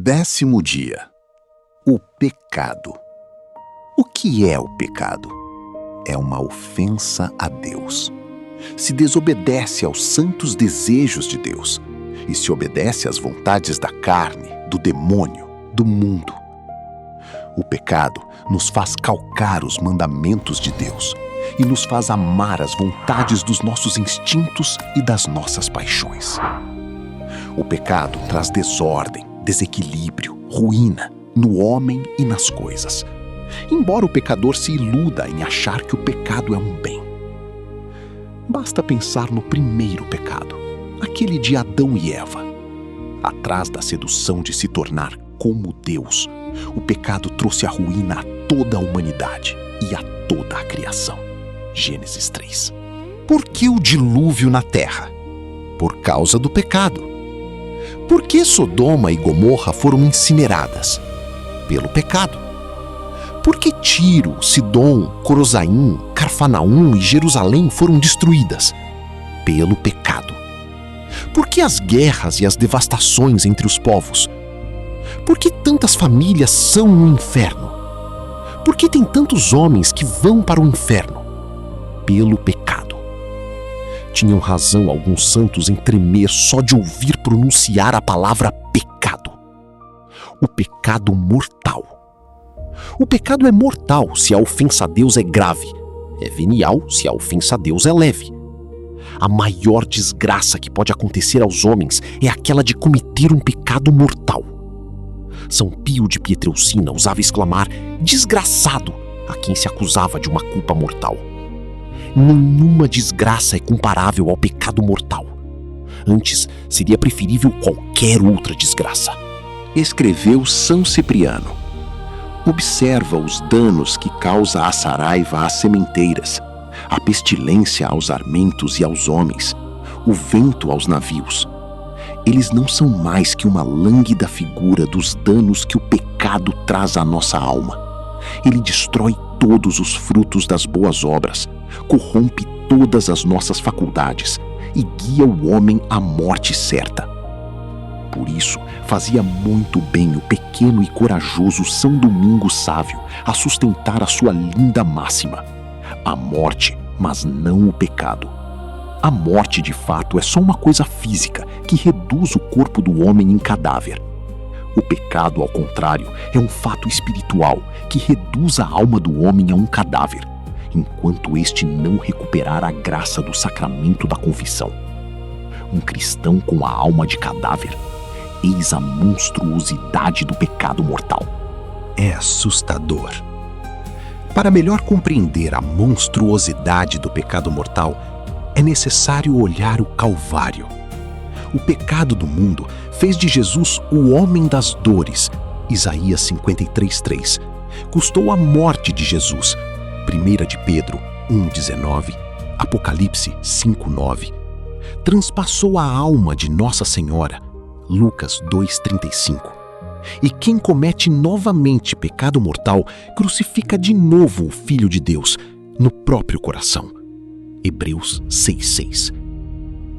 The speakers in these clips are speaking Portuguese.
10º dia. O pecado. O que é o pecado? É uma ofensa a Deus. Se desobedece aos santos desejos de Deus e se obedece às vontades da carne, do demônio, do mundo. O pecado nos faz calcar os mandamentos de Deus e nos faz amar as vontades dos nossos instintos e das nossas paixões. O pecado traz desordem, desequilíbrio, ruína no homem e nas coisas, embora o pecador se iluda em achar que o pecado é um bem. Basta pensar no primeiro pecado, aquele de Adão e Eva. Atrás da sedução de se tornar como Deus, o pecado trouxe a ruína a toda a humanidade e a toda a criação. Gênesis 3. Por que o dilúvio na terra? Por causa do pecado. Por que Sodoma e Gomorra foram incineradas? Pelo pecado. Por que Tiro, Sidom, Corozaim, Carfanaum e Jerusalém foram destruídas? Pelo pecado. Por que as guerras e as devastações entre os povos? Por que tantas famílias são um inferno? Por que tem tantos homens que vão para o inferno? Pelo pecado. Tinham razão alguns santos em tremer só de ouvir pronunciar a palavra pecado. O pecado mortal. O pecado é mortal se a ofensa a Deus é grave. É venial se a ofensa a Deus é leve. A maior desgraça que pode acontecer aos homens é aquela de cometer um pecado mortal. São Pio de Pietrelcina usava exclamar desgraçado a quem se acusava de uma culpa mortal. Nenhuma desgraça é comparável ao pecado mortal. Antes, seria preferível qualquer outra desgraça. Escreveu São Cipriano. Observa os danos que causa a saraiva às sementeiras, a pestilência aos armentos e aos homens, o vento aos navios. Eles não são mais que uma lânguida figura dos danos que o pecado traz à nossa alma. Ele destrói todos os frutos das boas obras, corrompe todas as nossas faculdades e guia o homem à morte certa. Por isso, fazia muito bem o pequeno e corajoso São Domingos Sávio a sustentar a sua linda máxima: a morte, mas não o pecado. A morte, de fato, é só uma coisa física que reduz o corpo do homem em cadáver. O pecado, ao contrário, é um fato espiritual que reduz a alma do homem a um cadáver, enquanto este não recuperar a graça do sacramento da confissão. Um cristão com a alma de cadáver, eis a monstruosidade do pecado mortal. É assustador. Para melhor compreender a monstruosidade do pecado mortal, é necessário olhar o Calvário. O pecado do mundo fez de Jesus o homem das dores, Isaías 53:3. Custou a morte de Jesus, 1 de Pedro 1:19, Apocalipse 5:9. Transpassou a alma de Nossa Senhora, Lucas 2:35. E quem comete novamente pecado mortal, crucifica de novo o Filho de Deus, no próprio coração. Hebreus 6:6.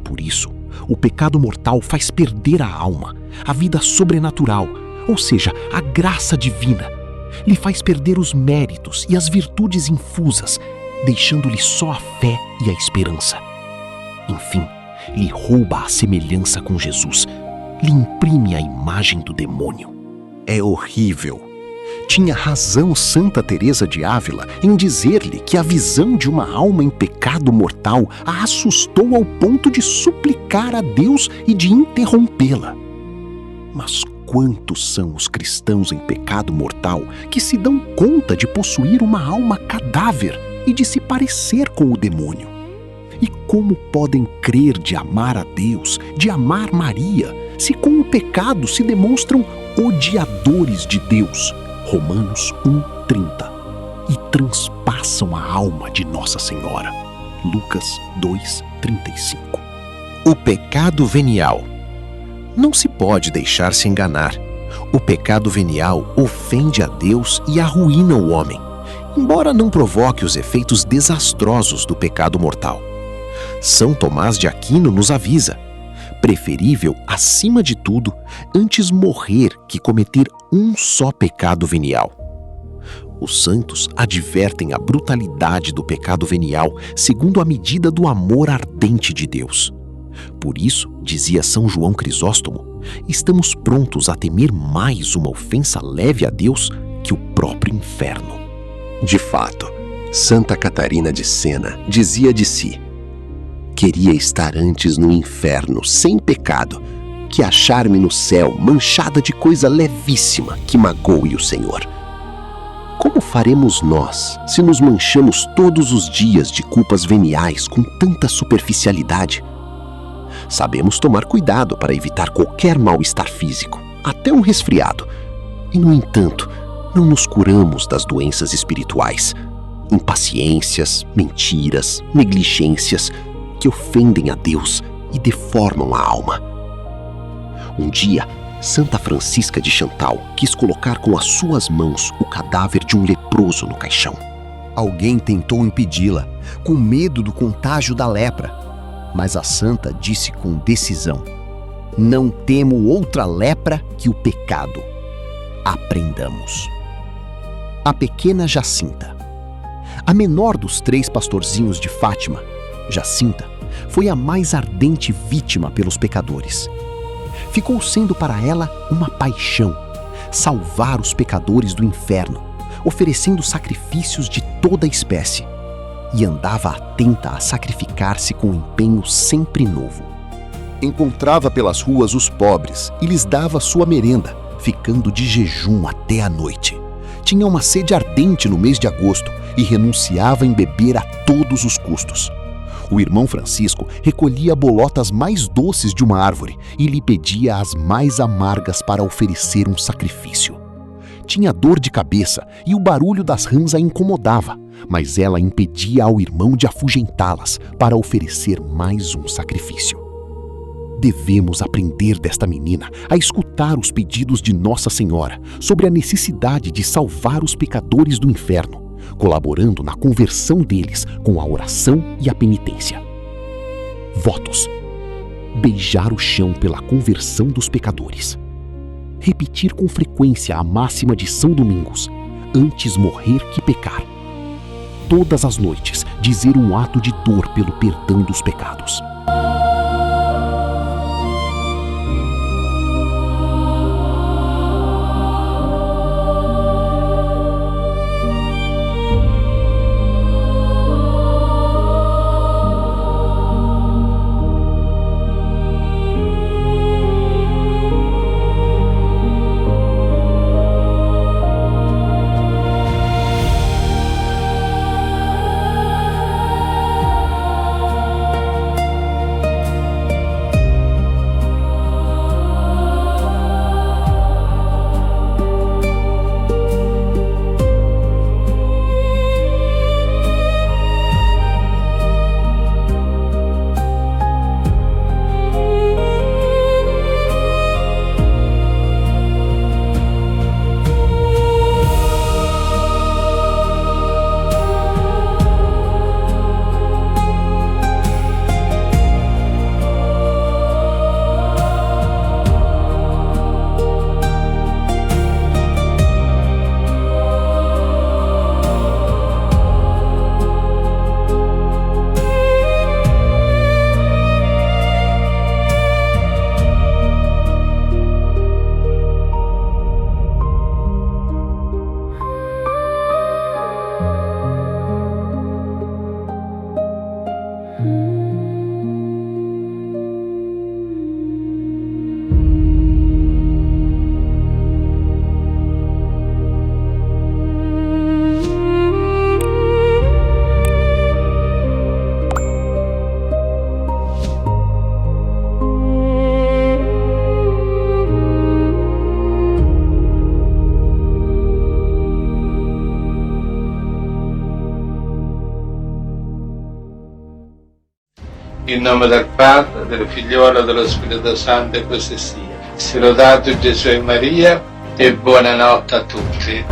Por isso, o pecado mortal faz perder a alma, a vida sobrenatural, ou seja, a graça divina. Lhe faz perder os méritos e as virtudes infusas, deixando-lhe só a fé e a esperança. Enfim, lhe rouba a semelhança com Jesus, lhe imprime a imagem do demônio. É horrível. Tinha razão Santa Teresa de Ávila em dizer-lhe que a visão de uma alma em pecado mortal a assustou ao ponto de suplicar a Deus e de interrompê-la. Mas quantos são os cristãos em pecado mortal que se dão conta de possuir uma alma cadáver e de se parecer com o demônio? E como podem crer de amar a Deus, de amar Maria, se com o pecado se demonstram odiadores de Deus? Romanos 1:30. E transpassam a alma de Nossa Senhora. Lucas 2:35. O pecado venial. Não se pode deixar-se enganar. O pecado venial ofende a Deus e arruína o homem, embora não provoque os efeitos desastrosos do pecado mortal. São Tomás de Aquino nos avisa: Preferível, acima de tudo, antes morrer que cometer um só pecado venial. Os santos advertem a brutalidade do pecado venial segundo a medida do amor ardente de Deus. Por isso, dizia São João Crisóstomo, estamos prontos a temer mais uma ofensa leve a Deus que o próprio inferno. De fato, Santa Catarina de Sena dizia de si: queria estar antes no inferno sem pecado, que achar-me no céu manchada de coisa levíssima que magoe o Senhor. Como faremos nós se nos manchamos todos os dias de culpas veniais com tanta superficialidade? Sabemos tomar cuidado para evitar qualquer mal-estar físico, até um resfriado. E, no entanto, não nos curamos das doenças espirituais, impaciências, mentiras, negligências, que ofendem a Deus e deformam a alma. Um dia, Santa Francisca de Chantal quis colocar com as suas mãos o cadáver de um leproso no caixão. Alguém tentou impedi-la, com medo do contágio da lepra, mas a santa disse com decisão: não temo outra lepra que o pecado. Aprendamos. A pequena Jacinta. A menor dos 3 pastorzinhos de Fátima, Jacinta, foi a mais ardente vítima pelos pecadores. Ficou sendo para ela uma paixão salvar os pecadores do inferno, oferecendo sacrifícios de toda a espécie, e andava atenta a sacrificar-se com empenho sempre novo. Encontrava pelas ruas os pobres e lhes dava sua merenda, ficando de jejum até a noite. Tinha uma sede ardente no mês de agosto e renunciava em beber a todos os custos. O irmão Francisco recolhia bolotas mais doces de uma árvore e lhe pedia as mais amargas para oferecer um sacrifício. Tinha dor de cabeça e o barulho das rãs a incomodava, mas ela impedia ao irmão de afugentá-las para oferecer mais um sacrifício. Devemos aprender desta menina a escutar os pedidos de Nossa Senhora sobre a necessidade de salvar os pecadores do inferno, colaborando na conversão deles com a oração e a penitência. Votos: beijar o chão pela conversão dos pecadores. Repetir com frequência a máxima de São Domingos: antes morrer que pecar. Todas as noites dizer um ato de dor pelo perdão dos pecados. In nome del Padre, del Figliolo e dello Spirito Santo, e così sia. Sia lodato Gesù e Maria, e buonanotte a tutti.